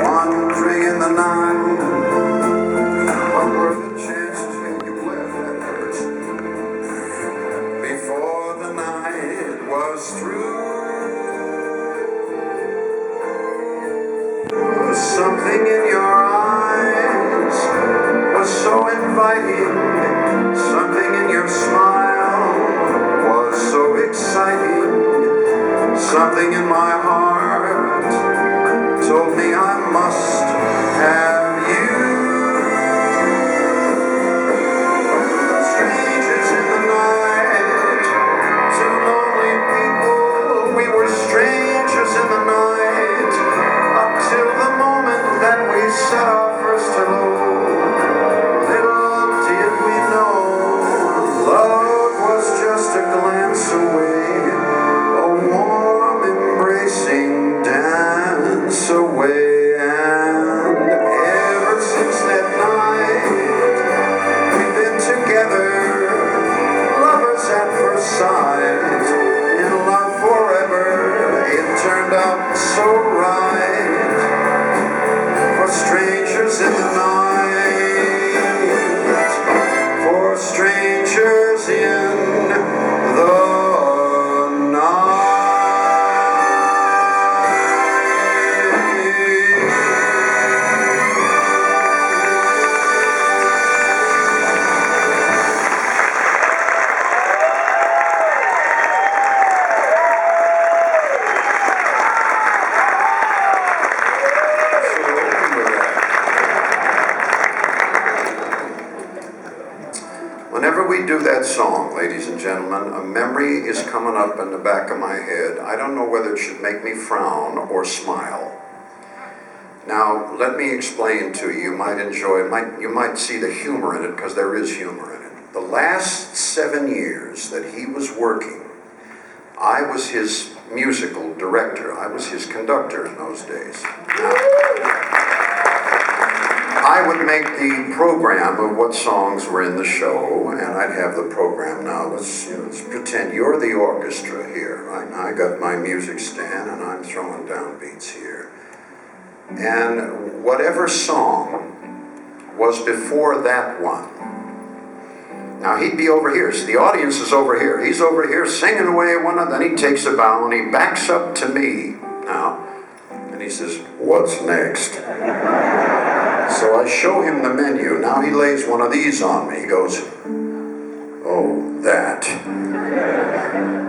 wandering in the night. What were the chances that you left that hurts before the night was through? Something in your eyes was so inviting. Something in your smile was so exciting. Something in my heart told me I must have you. Strangers in the night, two lonely people. We were strangers in the night, up till the moment that we said our first hello. Little did we know, love was just a glance away, a warm embracing dance away. And ever since that night, we've been together, lovers at first sight, in love forever. It turned out so right, for strangers in the night, for strangers in the night. Whenever we do that song, ladies and gentlemen, a memory is coming up in the back of my head. I don't know whether it should make me frown or smile. Now, let me explain to you. You might enjoy it. You might see the humor in it, because there is humor in it. The last 7 years that he was working, I was his musical director. I was his conductor in those days. I would make the program of what songs were in the show, and I'd have the program. Now, let's pretend you're the orchestra here. Right now, I got my music stand, and I'm throwing down beats here. And whatever song was before that one, now he'd be over here. So the audience is over here. He's over here singing away at one of them. Then he takes a bow, and he backs up to me now, and he says, "What's next?" So I show him the menu. Now he lays one of these on me. He goes, "Oh, that."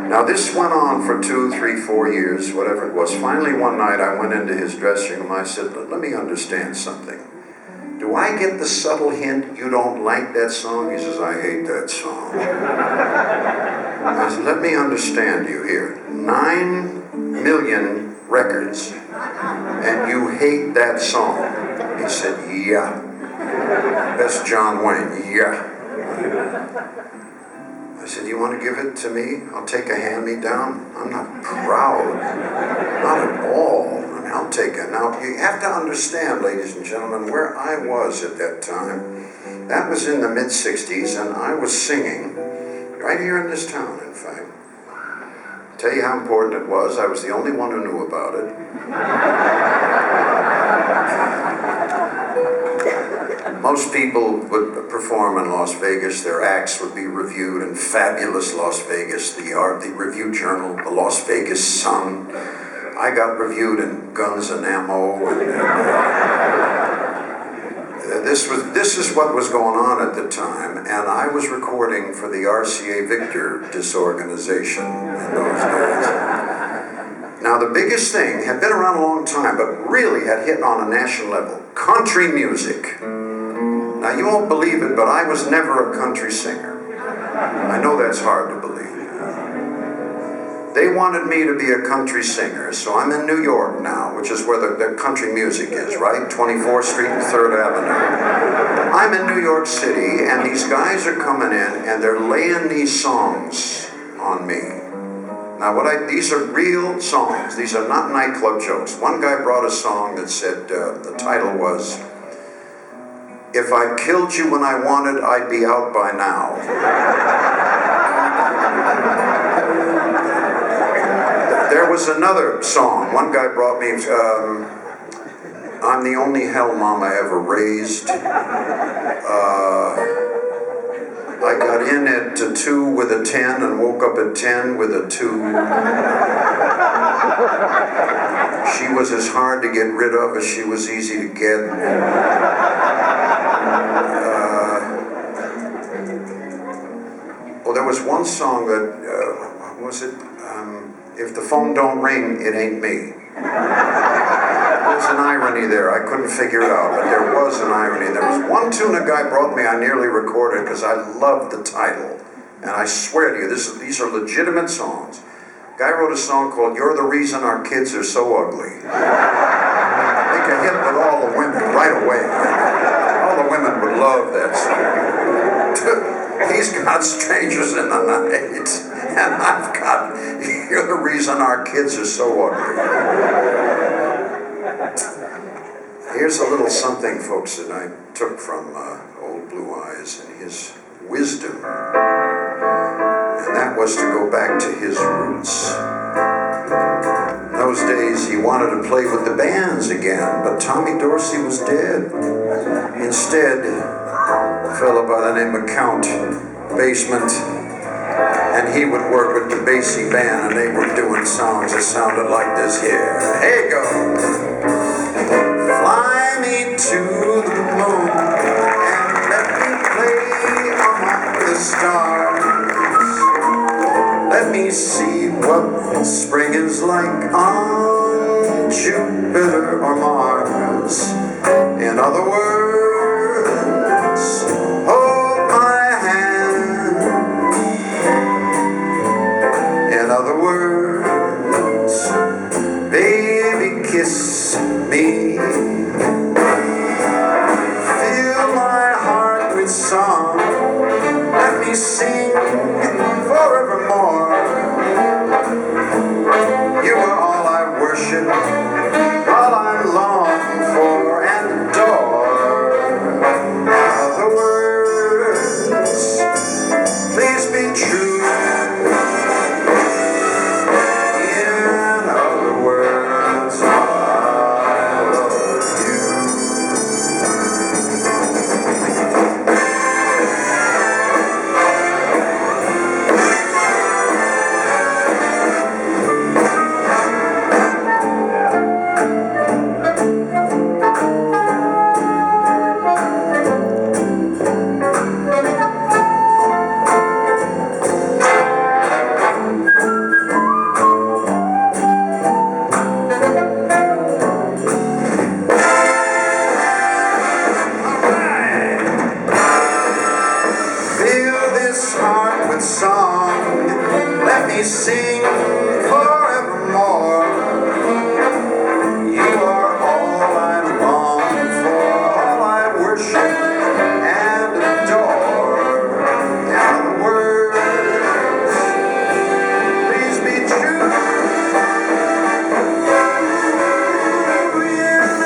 Now this went on for 2, 3, 4 years, whatever it was. Finally one night I went into his dressing room. I said, "Let me understand something. Do I get the subtle hint you don't like that song?" He says, "I hate that song." I said, "Let me understand you here. 9 million records, and you hate that song." He said, "Yeah." "Best John Wayne." "Yeah." I said, "You want to give it to me? I'll take a hand-me-down." I'm not proud. Not at all. I mean, I'll take it. Now, you have to understand, ladies and gentlemen, where I was at that time. That was in the mid-'60s, and I was singing right here in this town, in fact. Tell you how important it was. I was the only one who knew about it. Most people would perform in Las Vegas. Their acts would be reviewed in fabulous Las Vegas, the Review Journal, the Las Vegas Sun. I got reviewed in Guns and Ammo. This is what was going on at the time, and I was recording for the RCA Victor disorganization in those days. Now, the biggest thing had been around a long time, but really had hit on a national level: country music. Now, you won't believe it, but I was never a country singer. I know that's hard to believe. They wanted me to be a country singer, so I'm in New York now, which is where the country music is, right? 24th Street and 3rd Avenue. I'm in New York City, and these guys are coming in, and they're laying these songs on me. Now, these are real songs. These are not nightclub jokes. One guy brought a song that said, the title was, "If I killed you when I wanted, I'd be out by now." There was another song. One guy brought me, I'm the only hell mom I ever raised. I got in at 2 with a 10 and woke up at 10 with a 2. She was as hard to get rid of as she was easy to get. Well, there was one song that, what was it? If the phone don't ring, it ain't me. There's an irony there. I couldn't figure it out, but there was an irony. There was one tune a guy brought me I nearly recorded because I loved the title. And I swear to you, these are legitimate songs. A guy wrote a song called You're the Reason Our Kids Are So Ugly. Make a hit with all the women right away. All the women would love that song. He's got Strangers in the Night, and I've got You're the Reason Our Kids Are So Ugly. Here's a little something, folks, that I took from old Blue Eyes and his wisdom, and that was to go back to his roots. In those days, he wanted to play with the bands again, but Tommy Dorsey was dead. Instead, a fellow by the name of Count Basement, and he would work with the Basie band, and they were doing songs that sounded like this here. Here you go. Fly me to the moon and let me play among the stars. Let me see what spring is like on Jupiter or Mars. In other words, hold my hand. In other words, baby, kiss me. Fill my heart with song. Let me sing forevermore. You are all I worship, all I long for and adore. In other words, please be true. In other words, I love you. Song, let me sing forevermore. You are all I long for, all I worship and adore. In other words, please be true. In other words,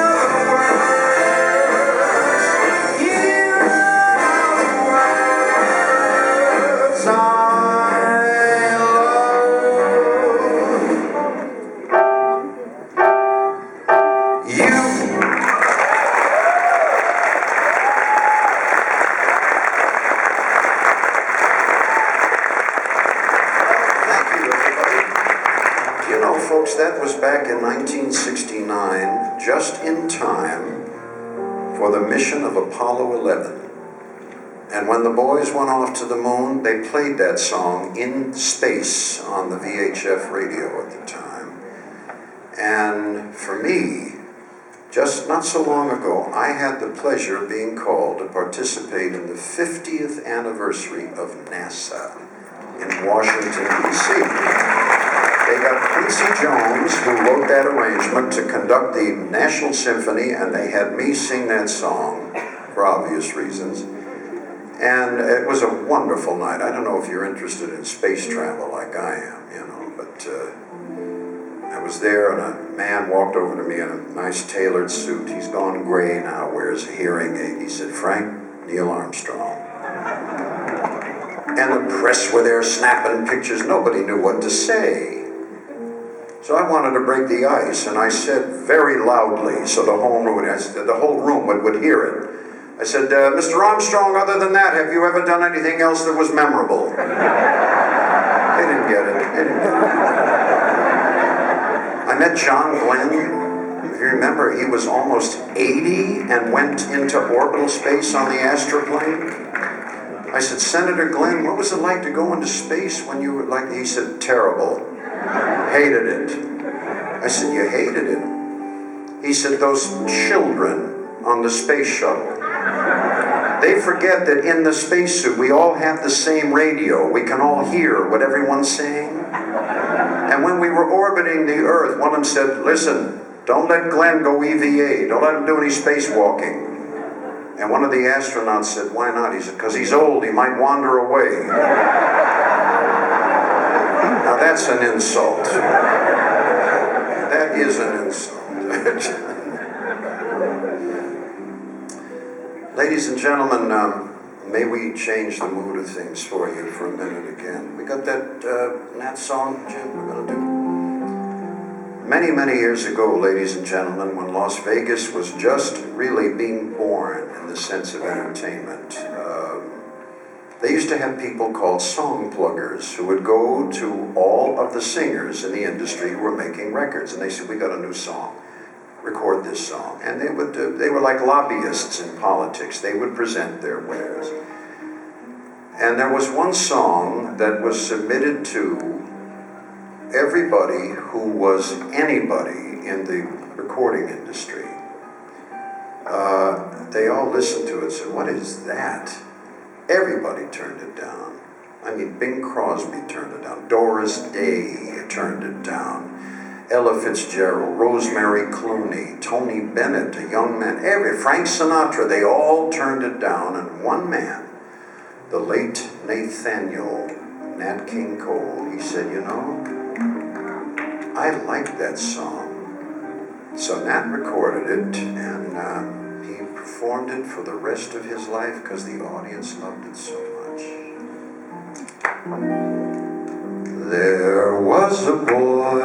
I folks, that was back in 1969, just in time for the mission of Apollo 11. And when the boys went off to the moon, they played that song in space on the VHF radio at the time. And for me, just not so long ago, I had the pleasure of being called to participate in the 50th anniversary of NASA in Washington, D.C. They got Treacy Jones, who wrote that arrangement, to conduct the National Symphony, and they had me sing that song for obvious reasons. And it was a wonderful night. I don't know if you're interested in space travel like I am, but I was there, and a man walked over to me in a nice tailored suit. He's gone gray now, wears a hearing aid. He said, "Frank, Neil Armstrong." And the press were there snapping pictures. Nobody knew what to say. So I wanted to break the ice, and I said very loudly, so the whole room would hear it. I said, Mr. Armstrong, other than that, have you ever done anything else that was memorable? They didn't get it. I met John Glenn. If you remember, he was almost 80 and went into orbital space on the astroplane. I said, Senator Glenn, what was it like to go into space when you were like, he said, terrible. Hated it. I said, you hated it? He said, those children on the space shuttle, they forget that in the spacesuit we all have the same radio. We can all hear what everyone's saying. And when we were orbiting the Earth, one of them said, listen, don't let Glenn go EVA. Don't let him do any spacewalking. And one of the astronauts said, why not? He said, because he's old, he might wander away. Now that's an insult. That is an insult. Ladies and gentlemen, may we change the mood of things for you for a minute again. We got that song, Jim, we're going to do. Many, many years ago, ladies and gentlemen, when Las Vegas was just really being born in the sense of entertainment, they used to have people called song pluggers who would go to all of the singers in the industry who were making records, and they said, we got a new song. Record this song. And they were like lobbyists in politics. They would present their wares. And there was one song that was submitted to everybody who was anybody in the recording industry. They all listened to it and said, what is that? Everybody turned it down. I mean, Bing Crosby turned it down. Doris Day turned it down. Ella Fitzgerald, Rosemary Clooney, Tony Bennett, a young man, Frank Sinatra, they all turned it down, and one man, the late Nathaniel Nat King Cole, he said, you know, I like that song. So Nat recorded it, and he performed it for the rest of his life because the audience loved it so much. There was a boy